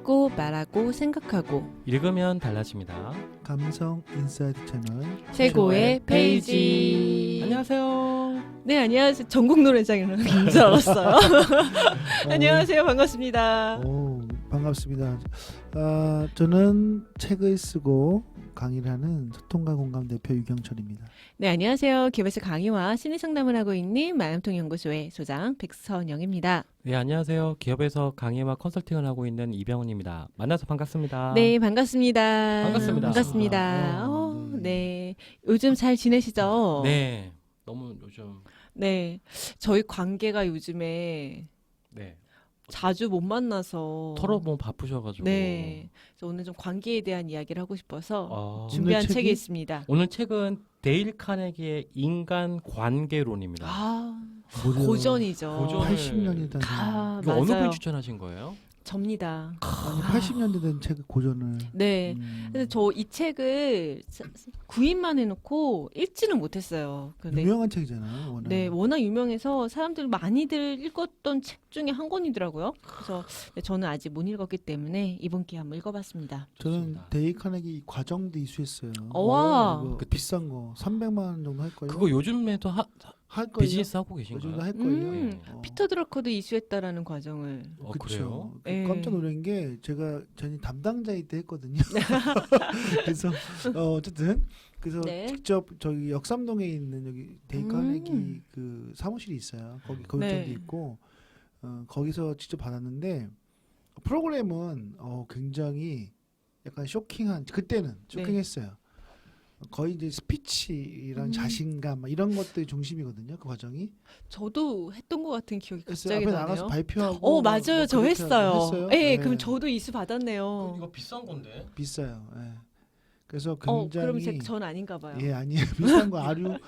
읽고 말하고 생각하고 읽으면 달라집니다. 감성 인사이드 채널 최고의 페이지. 안녕하세요. 네, 안녕하세요. 전국 노래장이라는 줄 알았어요. 안녕하세요. 반갑습니다. 반갑습니다. 저는 책을 쓰고 강의를 하는 소통과 공감 대표 유경철입니다. 네, 안녕하세요. 개발사 강의와 심리 상담을 하고 있는 마음통연구소의 소장 백선영입니다. 네, 안녕하세요. 기업에서 강의와 컨설팅을 하고 있는 이병훈입니다. 만나서 반갑습니다. 네, 반갑습니다. 반갑습니다. 반갑습니다. 네. 네. 요즘 잘 지내시죠? 네, 너무 요즘 네. 저희 관계가 요즘에 네 자주 못 만나서 털어보면 바쁘셔가지고 네. 그래서 오늘 좀 관계에 대한 이야기를 하고 싶어서 준비한 오늘 책이 책이? 있습니다. 오늘 책은 데일 카네기의 인간 관계론입니다. 아, 무려 고전이죠. 고전을- 80년이 된 이거 어느 맞아요. 분이 추천하신 거예요? 접니다. 아니 80년대 된 책 고전을 네. 그래서 저 이 책을 구입만 해놓고 읽지는 못했어요. 근데 유명한 책이잖아요. 워낙. 네, 워낙 유명해서 사람들 많이들 읽었던 책 중에 한 권이더라고요. 그래서 네, 저는 아직 못 읽었기 때문에 이번 기회에 한번 읽어봤습니다. 저는 좋습니다. 데이 카네기 과정도 이수했어요. 와. 이거 그- 비싼 거 300만 원 정도 할 거예요. 그거 요즘에도 할 거예요. 비즈니스 하고 계신가요? 요즘도 할 거예요. 음, 피터 드러커도 이수했다라는 과정을. 그래요? 네. 깜짝 놀란 게 제가 전이 담당자일 때 했거든요. 그래서 어쨌든 그래서 네. 직접 저기 역삼동에 있는 여기 데이 카네기 그 사무실이 있어요. 거기 교육장도 네. 있고 거기서 직접 받았는데 프로그램은 굉장히 약간 쇼킹한 그때는 쇼킹했어요. 거의 이제 스피치랑 자신감 막 이런 것들이 중심이거든요. 그 과정이. 저도 했던 것 같은 기억이 그래서 갑자기 앞에 나네요. 나가서 발표하고. 맞아요. 뭐 저 그렇게 했어요. 했어요? 네, 네. 그럼 저도 이수 받았네요. 이거 비싼 건데. 비싸요. 예. 그래서 그럼 굉장히 전 아닌가 봐요. 예 아니에요. 비싼 거 아류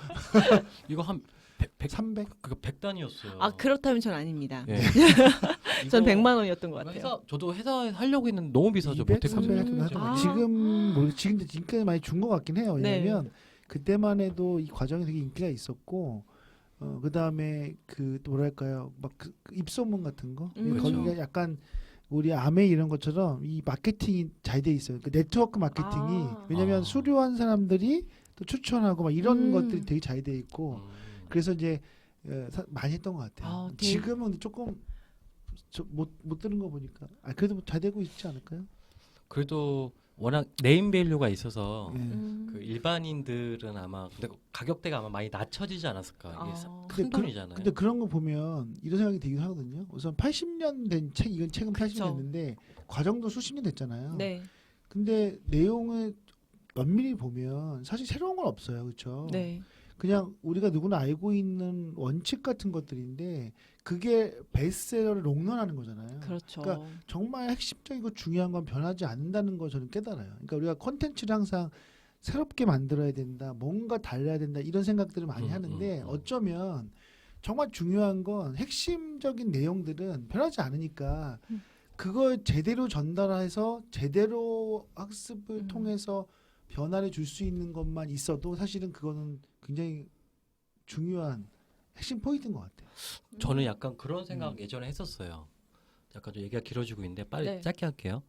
이거 한 100, 300. 그거 100단위였어요. 아, 그렇다면 전 아닙니다. 예. 전 이거 100만 원이었던 것 이거 같아요. 저도 회사 하려고 했는데 너무 비싸죠. 200, 못했거든요. 300 같은 거 아. 하던 거. 지금 지금도 지금까지 많이 준 것 같긴 해요. 네. 왜냐면 그때만 해도 이 과정이 되게 인기가 있었고 그다음에 그 또 뭐랄까요? 막그 입소문 같은 거. 거기가 그렇죠. 약간 우리 아메 이런 것처럼 이 마케팅이 잘 돼 있어요. 그 네트워크 마케팅이 왜냐면 아. 수료한 사람들이 또 추천하고 막 이런 것들이 되게 잘 돼 있고 그래서 이제 많이 했던 것 같아요. 아, 되게- 지금은 근데 조금 못 들은 거 보니까 그래도 잘 되고 있지 않을까요? 그래도 워낙 네임 밸류가 있어서 예. 그 일반인들은 아마 근데 가격대가 아마 많이 낮춰지지 않았을까. 이게 아. 큰 근데 돈이잖아요. 근데 그런 거 보면 이런 생각이 들긴 하거든요. 우선 80년 된 책, 이건 책은 80년 그쵸. 됐는데 과정도 수십 년 됐잖아요. 네. 근데 내용을 면밀히 보면 사실 새로운 건 없어요, 그렇죠? 네. 그냥 우리가 누구나 알고 있는 원칙 같은 것들인데 그게 베스트셀러를 롱런하는 거잖아요. 그렇죠. 그러니까 정말 핵심적이고 중요한 건 변하지 않는다는 거 저는 깨달아요. 그러니까 우리가 콘텐츠를 항상 새롭게 만들어야 된다, 뭔가 달라야 된다 이런 생각들을 많이 하는데 어쩌면 정말 중요한 건 핵심적인 내용들은 변하지 않으니까 그걸 제대로 전달해서 제대로 학습을 통해서 변화를 줄 수 있는 것만 있어도 사실은 그거는 굉장히 중요한 핵심 포인트인 것 같아요. 저는 약간 그런 생각 예전에 했었어요. 약간 좀 얘기가 길어지고 있는데 빨리 네. 짧게 할게요.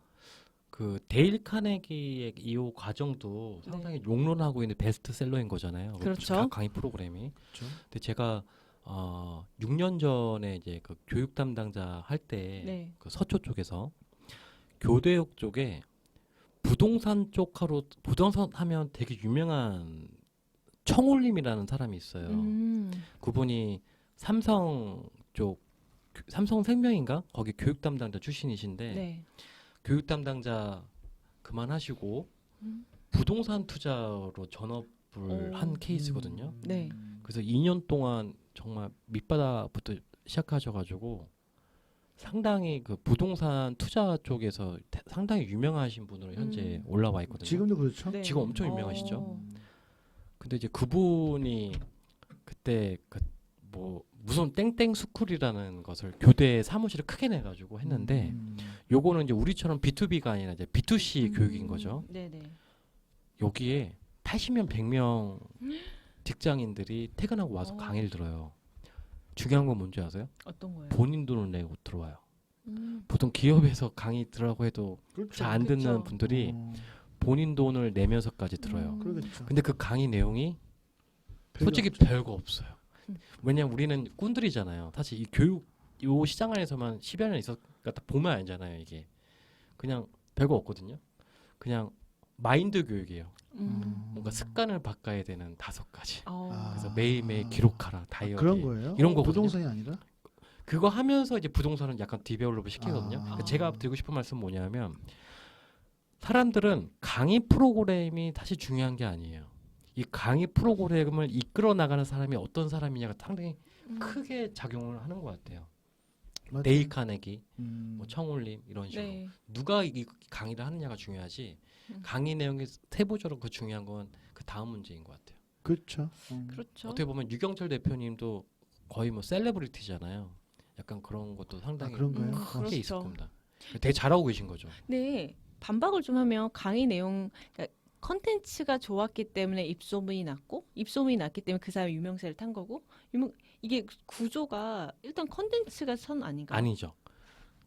그 데일 카네기의 이후 과정도 상당히 용론하고 있는 베스트셀러인 거잖아요. 그렇죠. 강의 프로그램이. 그렇죠. 근데 제가 6년 전에 이제 그 교육 담당자 할 때 네. 그 서초 쪽에서 교대역 쪽에 부동산 쪽하고 부동산 하면 되게 유명한 청울림이라는 사람이 있어요. 그분이 삼성 쪽 삼성생명인가 거기 교육 담당자 출신이신데 네. 교육 담당자 그만하시고 부동산 투자로 전업을 한 케이스거든요. 네. 그래서 2년 동안 정말 밑바닥부터 시작하셔가지고 상당히 그 부동산 투자 쪽에서 상당히 유명하신 분으로 현재 올라와 있거든요. 지금도 그렇죠. 네. 지금 엄청 유명하시죠. 음. 근데 이제 그분이 그때 그 뭐 무슨 땡땡 스쿨이라는 것을 교대 사무실을 크게 내가지고 했는데 요거는 이제 우리처럼 B2B가 아니라 이제 B2C 교육인 거죠. 네네. 여기에 80명, 100명 직장인들이 퇴근하고 와서 어. 강의를 들어요. 중요한 건 뭔지 아세요? 어떤 거예요? 본인 돈을 내고 들어와요. 보통 기업에서 강의 들으라고 해도 그렇죠. 잘 안 듣는 그렇죠. 분들이 어, 본인 돈을 내면서까지 들어요. 그러겠죠. 근데 그 강의 내용이 별로 솔직히 없죠. 별거 없어요. 음. 왜냐면 우리는 꾼들이잖아요. 사실 이 교육 요 시장 안에서만 10여 년 있었다 보면 알잖아요. 이게 그냥 별거 없거든요. 그냥 마인드 교육이에요. 뭔가 습관을 바꿔야 되는 5가지. 아. 그래서 매일매일 기록하라 다이어리. 그런 거예요? 이런 거거든요. 부동산이 아니라? 그거 하면서 이제 부동산은 약간 디벨롭을 시키거든요. 아. 그러니까 제가 드리고 싶은 말씀은 뭐냐면 사람들은 강의 프로그램이 사실 중요한 게 아니에요. 이 강의 프로그램을 이끌어 나가는 사람이 어떤 사람이냐가 상당히 크게 작용을 하는 것 같아요. 맞아요. 데일 카네기, 음. 뭐 청울림 이런 식으로 네. 누가 이 강의를 하느냐가 중요하지 강의 내용이 세부적으로 그 중요한 건 그 다음 문제인 것 같아요. 그렇죠. 그렇죠. 어떻게 보면 유경철 대표님도 거의 뭐 셀레브리티잖아요. 약간 그런 것도 상당히 그런가요? 그렇죠. 크게 있을 겁니다. 되게 잘하고 계신 거죠. 네, 반박을 좀 하면 강의 내용, 그러니까 컨텐츠가 좋았기 때문에 입소문이 났고, 입소문이 났기 때문에 그 사람이 유명세를 탄 거고, 이게 구조가 일단 컨텐츠가 선 아닌가요? 아니죠.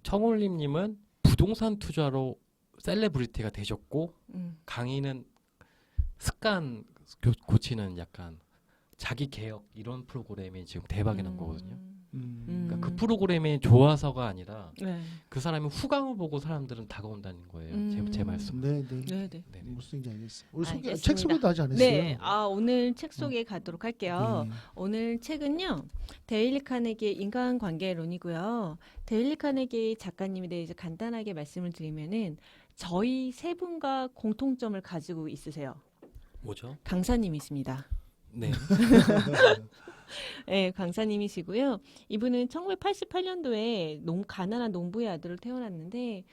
청울림님은 부동산 투자로 셀레브리티가 되셨고 강의는 습관 고치는 약간 자기 개혁 이런 프로그램이 지금 대박이 난 거거든요. 그러니까 그 프로그램이 좋아서가 아니라 네. 그 사람의 후광을 보고 사람들은 다가온다는 거예요. 제 말씀. 네, 네. 네, 네. 네네. 무슨 얘기인지 알겠어요. 우리 알겠습니다. 책 소개도 아직 안 했어요. 네, 오늘 책 소개 가도록 할게요. 네. 오늘 책은요, 데일리 카네기의 인간관계론이고요. 데일리 카네기 작가님에 대해서 간단하게 말씀을 드리면은 저희 세 분과 공통점을 가지고 있으세요. 뭐죠? 강사님이십니다. 네. 네, 강사님이시고요. 이분은 1988년도에 가난한 농부의 아들로 태어났는데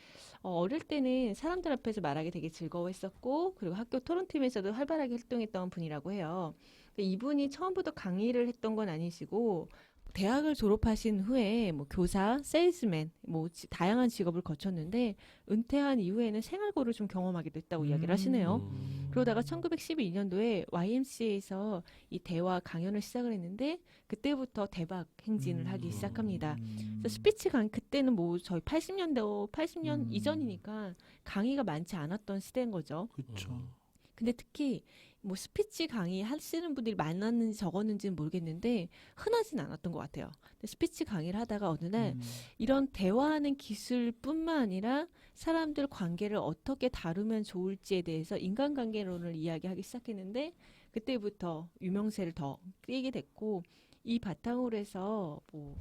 어릴 때는 사람들 앞에서 말하기 되게 즐거워했었고 그리고 학교 토론팀에서도 활발하게 활동했던 분이라고 해요. 이분이 처음부터 강의를 했던 건 아니시고 대학을 졸업하신 후에 뭐 교사, 세일즈맨, 뭐 다양한 직업을 거쳤는데 은퇴한 이후에는 생활고를 좀 경험하게 됐다고 이야기를 하시네요. 그러다가 1912년도에 YMCA에서 이 대화 강연을 시작을 했는데 그때부터 대박 행진을 하기 시작합니다. 그래서 스피치 강의 그때는 뭐 저희 80년 이전이니까 강의가 많지 않았던 시대인 거죠. 그렇죠. 근데 특히 뭐 스피치 강의 하시는 분들이 많았는지 적었는지는 모르겠는데 흔하진 않았던 것 같아요. 근데 스피치 강의를 하다가 어느 날 이런 대화하는 기술뿐만 아니라 사람들 관계를 어떻게 다루면 좋을지에 대해서 인간관계론을 이야기하기 시작했는데 그때부터 유명세를 더 띄게 됐고 이 바탕으로 해서 뭐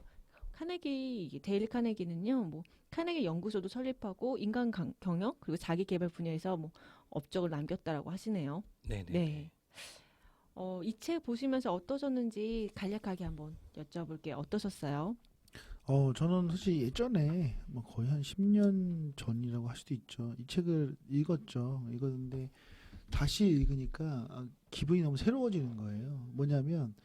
데일 카네기는요, 뭐 카네기 연구소도 설립하고 인간 경영 그리고 자기 개발 분야에서 뭐 업적을 남겼다라고 하시네요. 네네. 네. 이 책 보시면서 어떠셨는지 간략하게 한번 여쭤볼게요. 어떠셨어요? 저는 사실 예전에 뭐 거의 한 10년 전이라고 할 수도 있죠. 이 책을 읽었는데 다시 읽으니까 기분이 너무 새로워지는 거예요. 뭐냐면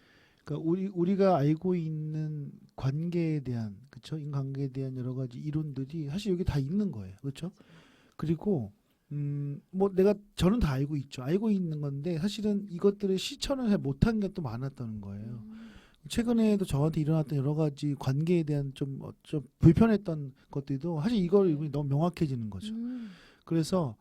그러니까 우리가 알고 있는 관계에 대한 그렇죠? 인간관계에 대한 여러 가지 이론들이 사실 여기 다 있는 거예요. 그렇죠? 그리고 뭐 저는 다 알고 있죠. 알고 있는 건데 사실은 이것들을 실천을 잘 못한 게 또 많았다는 거예요. 최근에도 저한테 일어났던 여러 가지 관계에 대한 좀 불편했던 것들도 사실 이걸 읽으면 너무 명확해지는 거죠. 그래서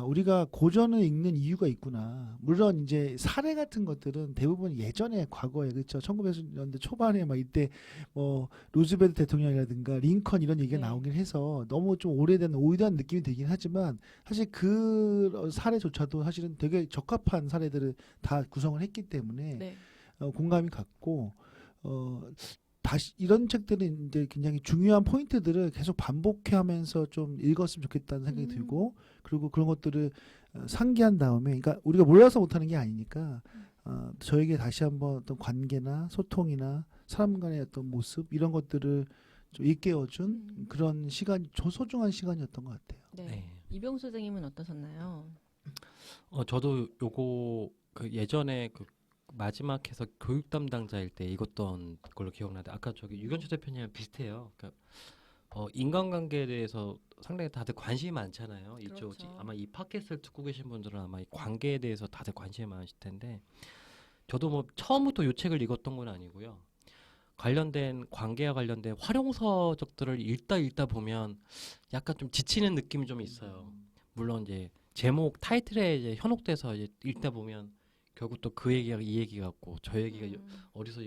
우리가 고전을 읽는 이유가 있구나. 물론 이제 사례 같은 것들은 대부분 예전에 과거에 그렇죠. 1900년대 초반에 막 이때 뭐 루즈벨트 대통령이라든가 링컨 이런 얘기가 네. 나오긴 해서 너무 좀 오래된 올드한 느낌이 들긴 하지만 사실 그 사례조차도 사실은 되게 적합한 사례들을 다 구성을 했기 때문에 네. 공감이 갔고 다시 이런 책들은 이제 굉장히 중요한 포인트들을 계속 반복하면서 좀 읽었으면 좋겠다는 생각이 들고 그리고 그런 것들을 상기한 다음에 그러니까 우리가 몰라서 못하는 게 아니니까 저에게 다시 한번 어떤 관계나 소통이나 사람 간의 어떤 모습 이런 것들을 좀 일깨워준 그런 소중한 시간이었던 것 같아요. 네. 네. 이병수 선생님은 어떠셨나요? 저도 요거 그 예전에 그 마지막 해서 교육 담당자일 때 읽었던 걸로 기억나는데 아까 저기 유경철 대표님이랑 비슷해요. 그러니까 인간관계에 대해서 상당히 다들 관심이 많잖아요. 이쪽 그렇죠. 아마 이 팟캐스트를 듣고 계신 분들은 아마 이 관계에 대해서 다들 관심이 많으실 텐데 저도 뭐 처음부터 요 책을 읽었던 건 아니고요. 관련된 관계와 관련된 활용서적들을 읽다 보면 약간 좀 지치는 느낌이 좀 있어요. 물론 이제 제목 타이틀에 이제 현혹돼서 이제 읽다 보면 결국 또 그 얘기가 이 얘기 같고 저 얘기가 어디서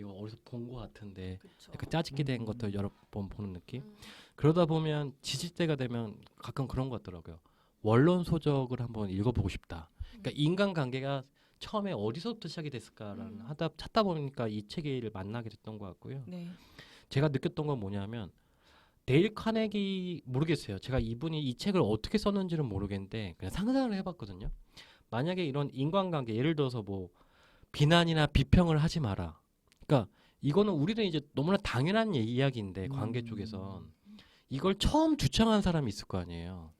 본 것 같은데 그쵸. 약간 짜집게 된 것들 여러 번 보는 느낌. 음. 그러다 보면 지칠 때가 되면 가끔 그런 것 같더라고요. 원론 소적을 한번 읽어보고 싶다. 그러니까 인간관계가 처음에 어디서부터 시작이 됐을까라는 찾다 보니까 이 책을 만나게 됐던 것 같고요. 네. 제가 느꼈던 건 뭐냐면 데일 카네기 모르겠어요. 제가 이분이 이 책을 어떻게 썼는지는 모르겠는데 그냥 상상을 해봤거든요. 만약에 이런 인간관계 예를 들어서 뭐 비난이나 비평을 하지 마라. 그러니까 이거는 우리는 이제 너무나 당연한 이야기인데 관계 쪽에선 이걸 처음 주창한 사람이 있을 거 아니에요.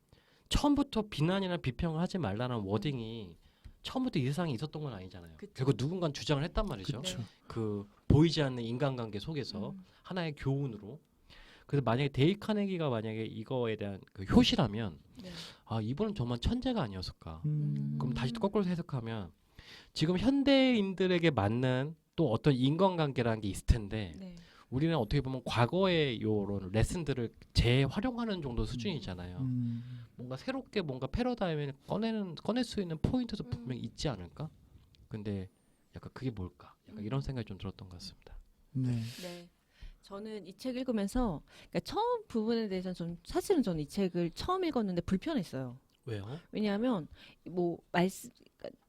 처음부터 비난이나 비평을 하지 말라는 워딩이 처음부터 이 세상에 있었던 건 아니잖아요. 그쵸. 결국 누군가는 주장을 했단 말이죠. 그쵸. 네. 그 보이지 않는 인간관계 속에서 하나의 교훈으로. 그래서 만약에 데일 카네기가 만약에 이거에 대한 그 효시라면 네. 아 이분은 정말 천재가 아니었을까. 그럼 다시 또 음. 거꾸로 해석하면 지금 현대인들에게 맞는 또 어떤 인간관계라는 게 있을 텐데 네. 우리는 어떻게 보면 과거의 요런 레슨들을 재활용하는 정도 수준이잖아요. 뭔가 새롭게 뭔가 패러다임을 꺼낼 수 있는 포인트도 분명히 있지 않을까? 근데 약간 그게 뭘까? 약간 이런 생각이 좀 들었던 것 같습니다. 네. 네. 저는 이 책 읽으면서 그러니까 처음 부분에 대해서는 좀 사실은 저는 이 책을 처음 읽었는데 불편했어요. 왜요? 왜냐하면 뭐 그러니까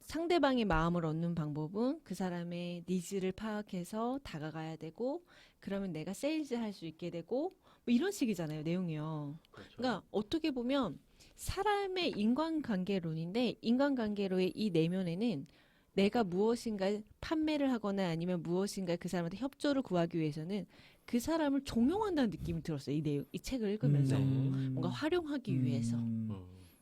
상대방의 마음을 얻는 방법은 그 사람의 니즈를 파악해서 다가가야 되고 그러면 내가 세일즈 할 수 있게 되고 뭐 이런 식이잖아요, 내용이요. 그렇죠. 그러니까 어떻게 보면 사람의 인간관계론인데 인간관계로의 이 내면에는 내가 무엇인가 판매를 하거나 아니면 무엇인가 그 사람한테 협조를 구하기 위해서는 그 사람을 종용한다는 느낌이 들었어요. 이 책을 읽으면서 뭔가 활용하기 위해서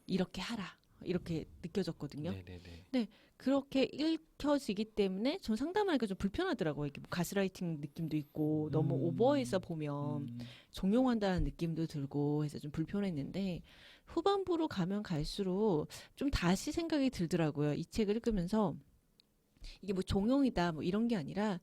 이렇게 하라 이렇게 느껴졌거든요. 네네네. 그렇게 읽혀지기 때문에 전 상담하기가 좀 불편하더라고요. 이게 뭐 가스라이팅 느낌도 있고 너무 오버해서 보면 종용한다는 느낌도 들고 해서 좀 불편했는데 후반부로 가면 갈수록 좀 다시 생각이 들더라고요. 이 책을 읽으면서 이게 뭐 종용이다 뭐 이런 게 아니라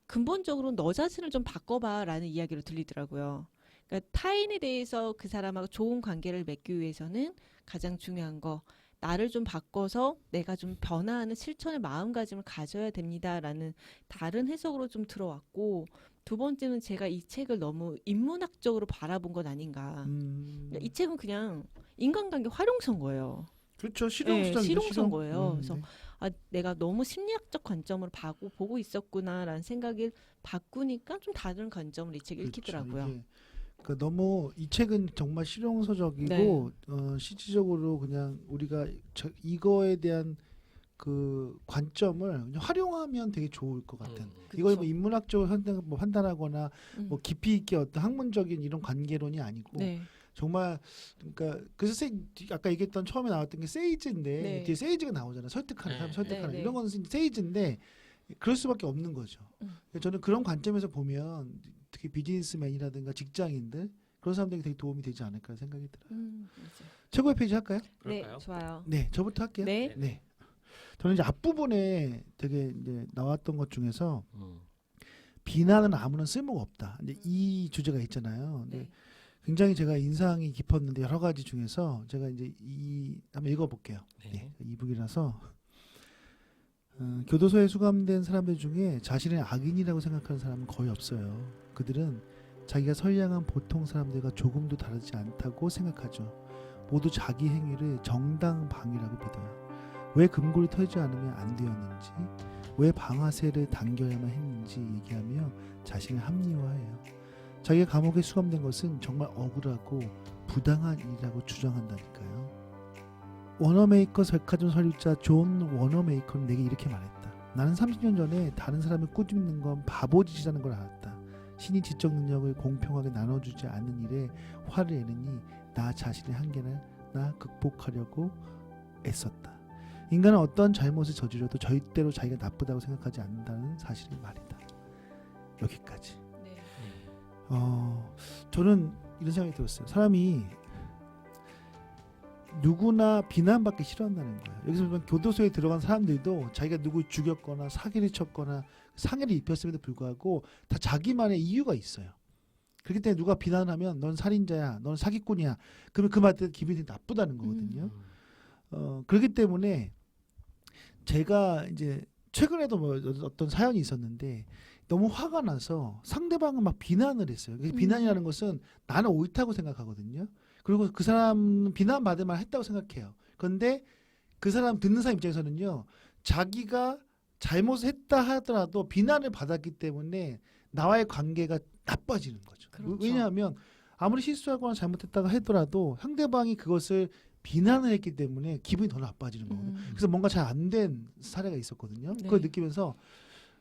근본적으로 너 자신을 좀 바꿔봐라는 이야기로 들리더라고요. 그러니까 타인에 대해서 그 사람하고 좋은 관계를 맺기 위해서는 가장 중요한 거 나를 좀 바꿔서 내가 좀 변화하는 실천의 마음가짐을 가져야 됩니다라는 다른 해석으로 좀 들어왔고 두 번째는 제가 이 책을 너무 인문학적으로 바라본 건 아닌가. 그러니까 이 책은 그냥 인간관계 활용서인 거예요. 그렇죠. 실용서인 실용. 거예요. 그래서 네. 아, 내가 너무 심리학적 관점으로 보고 있었구나라는 생각을 바꾸니까 좀 다른 관점으로 이 책 그렇죠. 읽히더라고요. 이게 그러니까 너무 이 책은 정말 실용서적이고 실질적으로 그냥 우리가 이거에 대한 그 관점을 그냥 활용하면 되게 좋을 것 같은. 이걸 뭐 그쵸. 인문학적으로 판단하거나 뭐 음. 깊이 있게 어떤 학문적인 이런 관계론이 아니고 네. 정말 그러니까 그래서 아까 얘기했던 처음에 나왔던 게 세이즈인데 네. 뒤에 세이즈가 나오잖아요. 설득하는 사람 네. 설득하는 네, 네. 이런 건 세이즈인데 그럴 수밖에 없는 거죠. 저는 그런 관점에서 보면 특히 비즈니스맨이라든가 직장인들 그런 사람들에게 되게 도움이 되지 않을까 생각이 들어요. 맞아요. 최고의 페이지 할까요? 그럴까요? 네, 좋아요. 네, 저부터 할게요. 네. 네. 저는 이제 앞부분에 되게 이제 나왔던 것 중에서 비난은 아무런 쓸모가 없다. 이제 이 주제가 있잖아요. 근데 네. 굉장히 제가 인상이 깊었는데 여러 가지 중에서 제가 이제 한번 읽어볼게요. 네. 네, 이북이라서 교도소에 수감된 사람들 중에 자신의 악인이라고 생각하는 사람은 거의 없어요. 그들은 자기가 선량한 보통 사람들과 조금도 다르지 않다고 생각하죠. 모두 자기 행위를 정당방위라고 믿어요. 왜 금고를 털지 않으면 안 되었는지, 왜 방아쇠를 당겨야만 했는지 얘기하며 자신을 합리화해요. 자기가 감옥에 수감된 것은 정말 억울하고 부당한 일이라고 주장한다니까요. 워너메이커 백화점 설립자 존 워너메이커는 내게 이렇게 말했다. 나는 30년 전에 다른 사람을 꾸짖는 건 바보짓이라는 걸 알았다. 신이 지적 능력을 공평하게 나눠주지 않는 일에 화를 내느니 나 자신의 한계를 극복하려고 애썼다. 인간은 어떤 잘못을 저질러도 절대로 자기가 나쁘다고 생각하지 않는다는 사실을 말이다. 여기까지. 네. 저는 이런 생각이 들었어요. 사람이 누구나 비난받기 싫어한다는 거예요. 여기서 보면 교도소에 들어간 사람들도 자기가 누구 죽였거나 사기를 쳤거나 상해를 입혔음에도 불구하고 다 자기만의 이유가 있어요. 그렇기 때문에 누가 비난을 하면 넌 살인자야, 넌 사기꾼이야. 그러면 그 말때 기분이 되게 나쁘다는 거거든요. 그렇기 때문에 제가 이제 최근에도 뭐 어떤 사연이 있었는데 너무 화가 나서 상대방을 막 비난을 했어요. 비난이라는 것은 나는 옳다고 생각하거든요. 그리고 그 사람 비난받을 만 했다고 생각해요. 그런데 그 사람 듣는 사람 입장에서는요. 자기가 잘못을 했다 하더라도 비난을 받았기 때문에 나와의 관계가 나빠지는 거죠. 그렇죠. 왜냐하면 아무리 실수하거나 잘못했다가 하더라도 상대방이 그것을 비난을 했기 때문에 기분이 더 나빠지는 거거든요. 그래서 뭔가 잘 안 된 사례가 있었거든요. 네. 그걸 느끼면서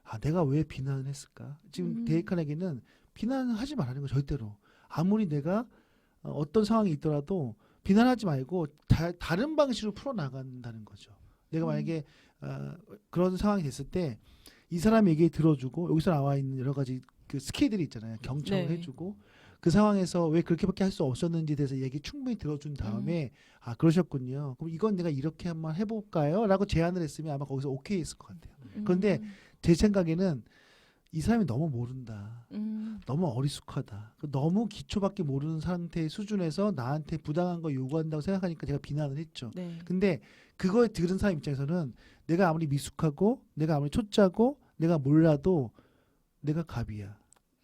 아 내가 왜 비난을 했을까? 지금 데이칸에게는 비난하지 말라는 거 절대로. 아무리 내가 어떤 상황이 있더라도 비난하지 말고 다른 방식으로 풀어나간다는 거죠. 내가 만약에 그런 상황이 됐을 때 이 사람 얘기 들어주고 여기서 나와 있는 여러 가지 그 스킬들이 있잖아요. 경청을 네. 해주고 그 상황에서 왜 그렇게밖에 할 수 없었는지에 대해서 얘기 충분히 들어준 다음에 아 그러셨군요. 그럼 이건 내가 이렇게 한번 해볼까요? 라고 제안을 했으면 아마 거기서 오케이 했을 것 같아요. 그런데 제 생각에는 이 사람이 너무 모른다. 너무 어리숙하다. 너무 기초밖에 모르는 상태의 수준에서 나한테 부당한 거 요구한다고 생각하니까 제가 비난을 했죠. 네. 근데 그걸 들은 사람 입장에서는 내가 아무리 미숙하고 내가 아무리 초짜고 내가 몰라도 내가 갑이야.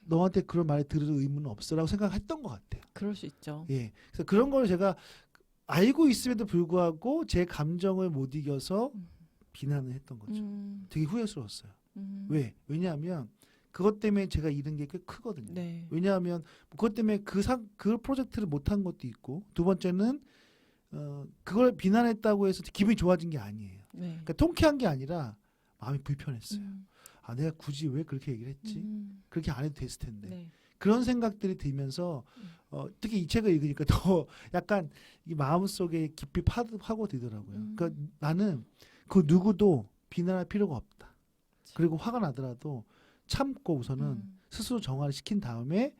너한테 그런 말을 들을 의무는 없어라고 생각했던 것 같아요. 그럴 수 있죠. 예. 그래서 그런 걸 제가 알고 있음에도 불구하고 제 감정을 못 이겨서 비난을 했던 거죠. 되게 후회스러웠어요. 왜? 왜냐하면 그것 때문에 제가 잃은 게 꽤 크거든요. 네. 왜냐하면 그것 때문에 그 프로젝트를 못한 것도 있고 두 번째는 그걸 비난했다고 해서 기분이 좋아진 게 아니에요. 네. 그러니까 통쾌한 게 아니라 마음이 불편했어요. 아 내가 굳이 왜 그렇게 얘기를 했지? 그렇게 안 해도 됐을 텐데. 네. 그런 생각들이 들면서 특히 이 책을 읽으니까 더 약간 이 마음속에 깊이 파고들더라고요. 그러니까 나는 그 누구도 비난할 필요가 없다. 그리고 화가 나더라도 참고 우선은 스스로 정화를 시킨 다음에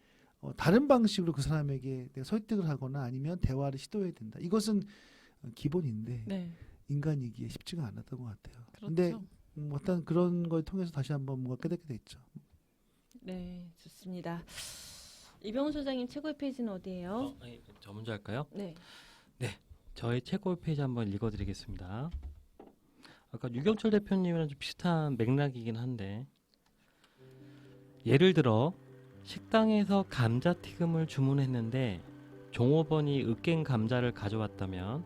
다른 방식으로 그 사람에게 내가 설득을 하거나 아니면 대화를 시도해야 된다. 이것은 기본인데 네. 인간이기에 쉽지가 않았던 것 같아요. 그렇죠. 근데 어떤 그런 걸 통해서 다시 한번 뭔가 깨닫게 됐죠. 네, 좋습니다. 이병훈 소장님 최고의 페이지는 어디예요? 저 먼저 할까요? 네. 저의 최고의 페이지 한번 읽어드리겠습니다. 아까 유경철 대표님이랑 좀 비슷한 맥락이긴 한데 예를 들어 식당에서 감자튀김을 주문했는데 종업원이 으깬 감자를 가져왔다면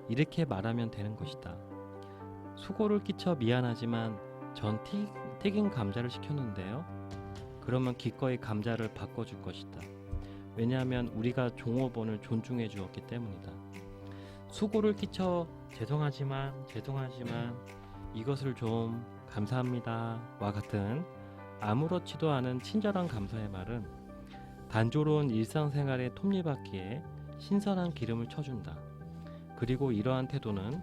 이렇게 말하면 되는 것이다. 수고를 끼쳐 미안하지만 전 튀긴 감자를 시켰는데요. 그러면 기꺼이 감자를 바꿔줄 것이다. 왜냐하면 우리가 종업원을 존중해 주었기 때문이다. 수고를 끼쳐 죄송하지만 이것을 좀 감사합니다와 같은 아무렇지도 않은 친절한 감사의 말은 단조로운 일상생활의 톱니바퀴에 신선한 기름을 쳐준다. 그리고 이러한 태도는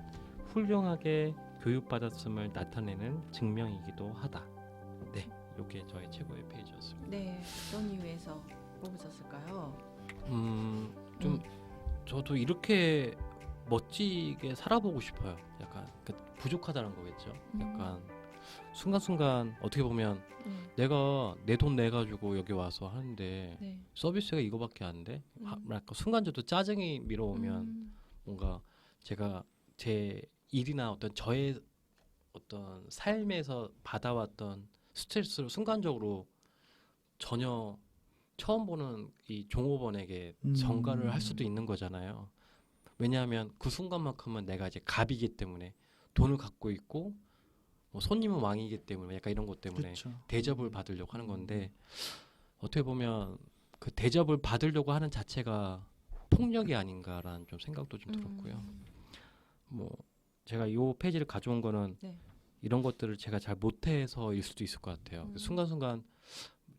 훌륭하게 교육받았음을 나타내는 증명이기도 하다. 네, 이게 저의 최고의 페이지였습니다. 네. 어떤 이유에서 뽑으셨을까요? 좀 저도 이렇게 멋지게 살아보고 싶어요. 약간 부족하다는 거겠죠. 약간 순간순간 어떻게 보면 내가 내 돈 내가지고 여기 와서 하는데 네. 서비스가 이거밖에 안 돼? 약간 순간적으로 짜증이 밀어오면 뭔가 제가 제 일이나 어떤 저의 어떤 삶에서 받아왔던 스트레스를 순간적으로 전혀 처음 보는 이 종업원에게 전가를 할 수도 있는 거잖아요. 왜냐하면 그 순간만큼은 내가 이제 갑이기 때문에 돈을 갖고 있고 뭐 손님은 왕이기 때문에 약간 이런 것 때문에 그렇죠. 대접을 받으려고 하는 건데 어떻게 보면 그 대접을 받으려고 하는 자체가 폭력이 아닌가라는 좀 생각도 좀 들었고요. 뭐 제가 이 페이지를 가져온 거는 네. 이런 것들을 제가 잘 못해서일 수도 있을 것 같아요. 순간순간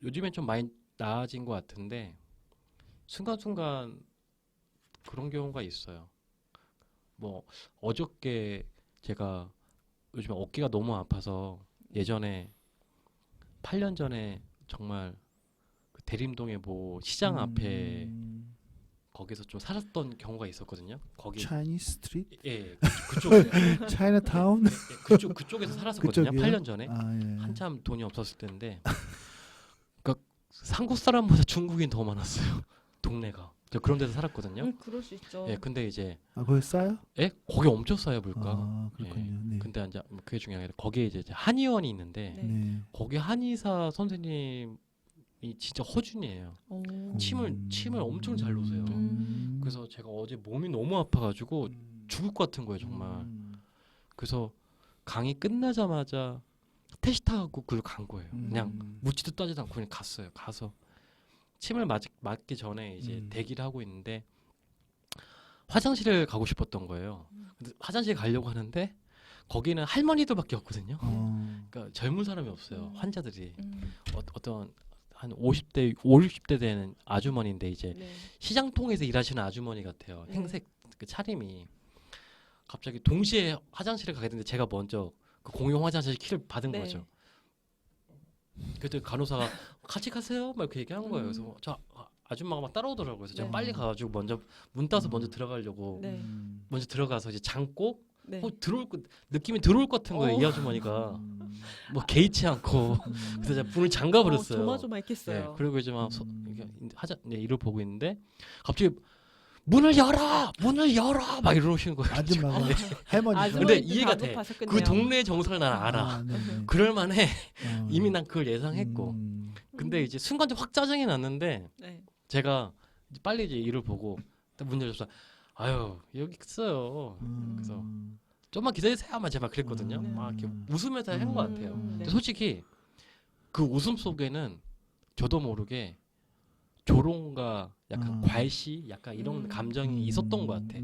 요즘엔 좀 많이 나아진 것 같은데 순간순간 그런 경우가 있어요. 뭐 어저께 제가 요즘 어깨가 너무 아파서 예전에 8년 전에 정말 그 대림동의 뭐 시장 앞에 거기서 좀 살았던 경우가 있었거든요. 거기 차이니스 스트리트, 예, 그쪽에 차이나타운. 그쪽에서 살았었거든요. 그쪽이요? 8년 전에 아, 예. 한참 돈이 없었을 때인데, 그러니까 한국 사람보다 중국인 더 많았어요. 동네가. 저 그런 데서 살았거든요. 그럴 수 있죠. 예, 근데 이제 아, 거기 싸요? 예, 거기 엄청 싸요 물가. 아, 그렇군요. 네. 근데 이제 그게 중요한 게 아니라 거기에 이제 한의원이 있는데 네. 네. 거기 한의사 선생님이 진짜 허준이에요. 오. 침을 엄청 잘 놓으세요. 그래서 제가 어제 몸이 너무 아파가지고 죽을 것 같은 거예요 정말. 그래서 강의 끝나자마자 택시 타고 그걸 간 거예요. 그냥 묻지도 따지도 않고 그냥 갔어요. 가서 침을 맞기 전에 이제 대기를 하고 있는데 화장실을 가고 싶었던 거예요. 근데 화장실 가려고 하는데 거기는 할머니들밖에 없거든요. 그러니까 젊은 사람이 없어요. 환자들이 어떤 한 50대, 60대 되는 아주머니인데 이제 네. 시장통에서 일하시는 아주머니 같아요. 네. 행색 그 차림이. 갑자기 동시에 화장실에 가게 됐는데 제가 먼저 그 공용 화장실 키를 받은 네. 거죠. 그때 간호사가 같이 가세요? 막 이렇게 얘기한 거예요. 그래서 저 아줌마가 막 따라오더라고요. 그래서 제가 네. 빨리 가가지고 먼저 문 따서 먼저 들어가려고 네. 먼저 들어가서 이제 잠고 네. 느낌이 들어올 것 같은 거예요. 이 아주머니가 뭐 개의치 않고 그래서 제가 문을 잠가 버렸어요. 조마조마했겠어요. 네, 그리고 이제 막 이를 보고 있는데 갑자기 문을 열어 막 이러시는 거예요. 아줌마가 할머니. 근데 이해가 돼. 다급하셨겠네요. 그 동네 정서를 난 알아. 그럴만해. 이미 난 그걸 예상했고. 근데 이제 순간적으로 확 짜증이 났는데 네. 제가 이제 빨리 이제 일을 보고 딱 문 열어서 아유 여기 있어요. 그래서 좀만 기다리세요. 만 제가 그랬거든요. 막 이렇게 웃으면서 한 것 같아요. 네. 근데 솔직히 그 웃음 속에는 저도 모르게 조롱과 약간 괄시, 약간 이런 감정이 있었던 것 같아.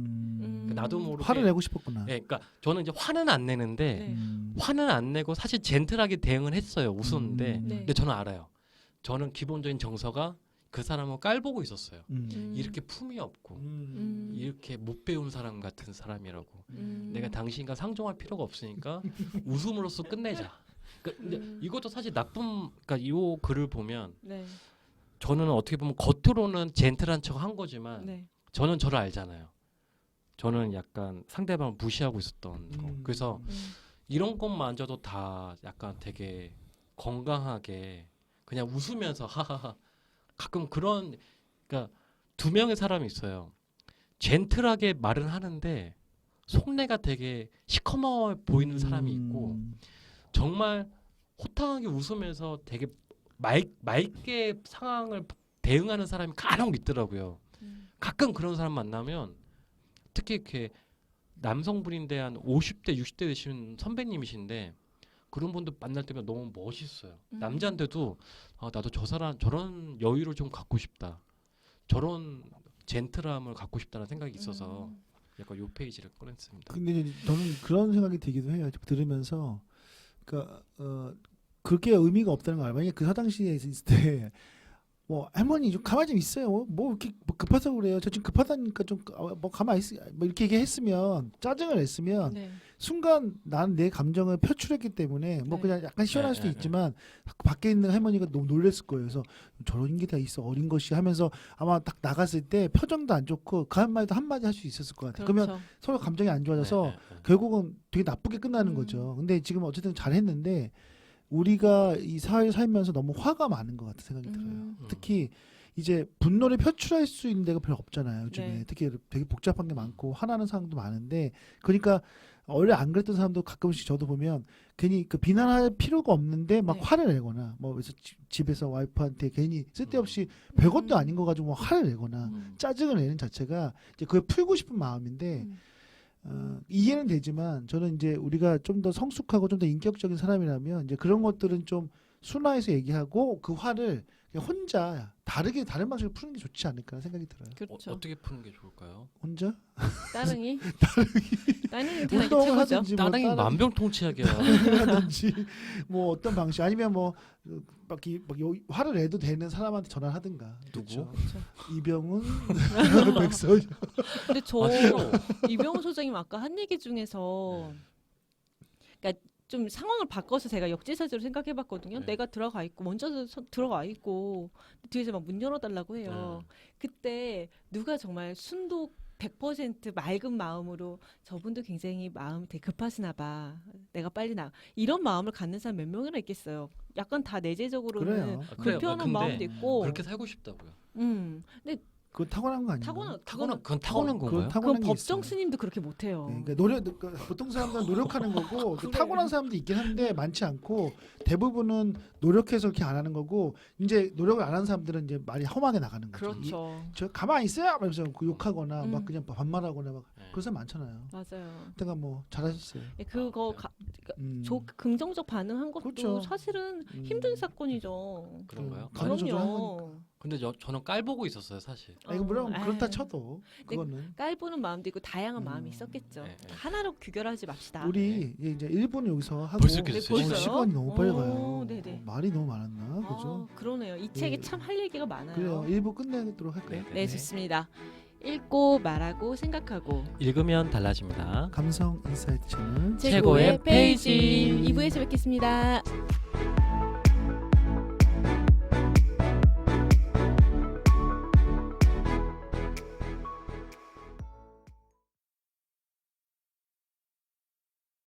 나도 모르게 화를 내고 싶었구나. 예, 그러니까 저는 이제 화는 안 내는데 네. 화는 안 내고 사실 젠틀하게 대응을 했어요. 웃었는데 네. 근데 저는 알아요. 저는 기본적인 정서가 그 사람을 깔보고 있었어요. 이렇게 품이 없고 이렇게 못 배운 사람 같은 사람이라고. 내가 당신과 상종할 필요가 없으니까 웃음으로써 끝내자. 근데 이것도 사실 그러니까 이 글을 보면 네. 저는 어떻게 보면 겉으로는 젠틀한 척 한 거지만 네. 저는 저를 알잖아요. 저는 약간 상대방을 무시하고 있었던 거. 그래서 이런 것만저도 다 약간 되게 건강하게 그냥 웃으면서 하하하. 가끔 그러니까 두 명의 사람이 있어요. 젠틀하게 말은 하는데 속내가 되게 시커먼 보이는 사람이 있고 정말 호탕하게 웃으면서 되게 맑게 상황을 대응하는 사람이 간혹 있더라고요. 가끔 그런 사람 만나면 특히 이렇게 남성분인데 한 50대, 60대 되시는 선배님이신데 그런 분들 만날 때면 너무 멋있어요. 남자인데도 나도 저런 여유를 좀 갖고 싶다. 저런 젠틀함을 갖고 싶다는 생각이 있어서 약간 요 페이지를 꺼냈습니다. 근데 이제 저는 그런 생각이 들기도 해요. 들으면서 그러니까 그게 의미가 없다는 걸 알아요. 만약에 그 화장실에 있을 때 뭐 할머니 좀 가만히 좀 있어요. 뭐 이렇게 뭐 급하다고 그래요. 저 지금 급하다니까 좀 뭐 가만히 있어. 뭐 이렇게 얘기했으면 짜증을 냈으면 네. 순간 난 내 감정을 표출했기 때문에 뭐 네. 그냥 약간 시원할 수도 있지만 밖에 있는 할머니가 너무 놀랬을 거예요. 그래서 저런 게 다 있어 어린 것이 하면서 아마 딱 나갔을 때 표정도 안 좋고 그 한마디도 한마디 할 수 있었을 것 같아요. 그렇죠. 그러면 서로 감정이 안 좋아져서 네. 결국은 되게 나쁘게 끝나는 거죠. 근데 지금 어쨌든 잘했는데 우리가 이 사회에 살면서 너무 화가 많은 것 같은 생각이 들어요. 특히 이제 분노를 표출할 수 있는 데가 별로 없잖아요. 요즘에 네. 특히 되게 복잡한 게 많고 화나는 상황도 많은데 그러니까 원래 안 그랬던 사람도 가끔씩 저도 보면 괜히 그 비난할 필요가 없는데 막 네. 화를 내거나 뭐 그래서 집에서 와이프한테 괜히 쓸데없이 별것도 아닌 거 가지고 뭐 화를 내거나 짜증을 내는 자체가 이제 그걸 풀고 싶은 마음인데 이해는 되지만 저는 이제 우리가 좀 더 성숙하고 좀 더 인격적인 사람이라면 이제 그런 것들은 좀 순화해서 얘기하고 그 화를 그냥 혼자 다른 방식으로 푸는 게 좋지 않을까 생각이 들어요. 그렇죠. 어떻게 푸는 게 좋을까요? 혼자 따릉이 따릉이 다 운동을 최고죠. 하든지 따릉이 만병통치약이야. 하든지 뭐 어떤 방식 아니면 뭐 화를 내도 되는 사람한테 전화를 하든가. 누구? 그렇죠. 그렇죠. 이병훈, 백서연. 근데 저 맞아요. 이병헌 소장님 아까 한 얘기 중에서 그러니까 좀 상황을 바꿔서 제가 역지사지로 생각해봤거든요. 네. 내가 들어가 있고 먼저 들어가 있고 뒤에서 막 문 열어달라고 해요. 그때 누가 정말 순도 100% 맑은 마음으로 저분도 굉장히 마음이 되게 급하시나 봐. 내가 빨리 나. 이런 마음을 갖는 사람 몇 명이나 있겠어요. 약간 다 내재적으로는 그래요. 그래요. 불편한 근데 마음도 있고. 그렇게 살고 싶다고요. 근데 그거 타고난 거 아니에요? 그건 타고난 건가요? 그건 타고난 그건 게 법정 있어요. 스님도 그렇게 못해요. 네, 그러니까 그러니까 보통 사람들은 노력하는 거고 그래. 타고난 사람도 있긴 한데 많지 않고 대부분은 노력해서 이렇게 안 하는 거고 이제 노력을 안 하는 사람들은 이제 말이 험하게 나가는 거죠. 그렇죠. 저 가만히 있어요, 하면서 욕하거나 막 음. 그냥 반말하거나 막 네. 그런 사람 많잖아요. 맞아요. 그러니까 뭐 잘하셨어요. 예, 그거 음. 긍정적 반응한 것도 그렇죠. 사실은 음. 힘든 사건이죠. 그런가요? 간헐적으로 한 거니까. 그럼요. 근데 저는 깔보고 있었어요 사실. 아, 이거 물론 그렇다 에이. 쳐도 그거는 깔보는 마음도 있고 다양한 음. 마음이 있었겠죠. 네, 네. 하나로 규결하지 맙시다. 우리 이제 일본 여기서 하고 벌써 네, 끝났어요. 벌써요? 시간이 너무 빨리 오, 가요. 네네. 말이 너무 많았나, 그죠? 그러네요. 이 책에 예. 참 할 얘기가 많아요. 그래요. 일부 끝내도록 할까요? 네, 좋습니다. 읽고 말하고 생각하고 읽으면 달라집니다. 감성 인사이트 채널 최고의 페이지. 2부에서 뵙겠습니다.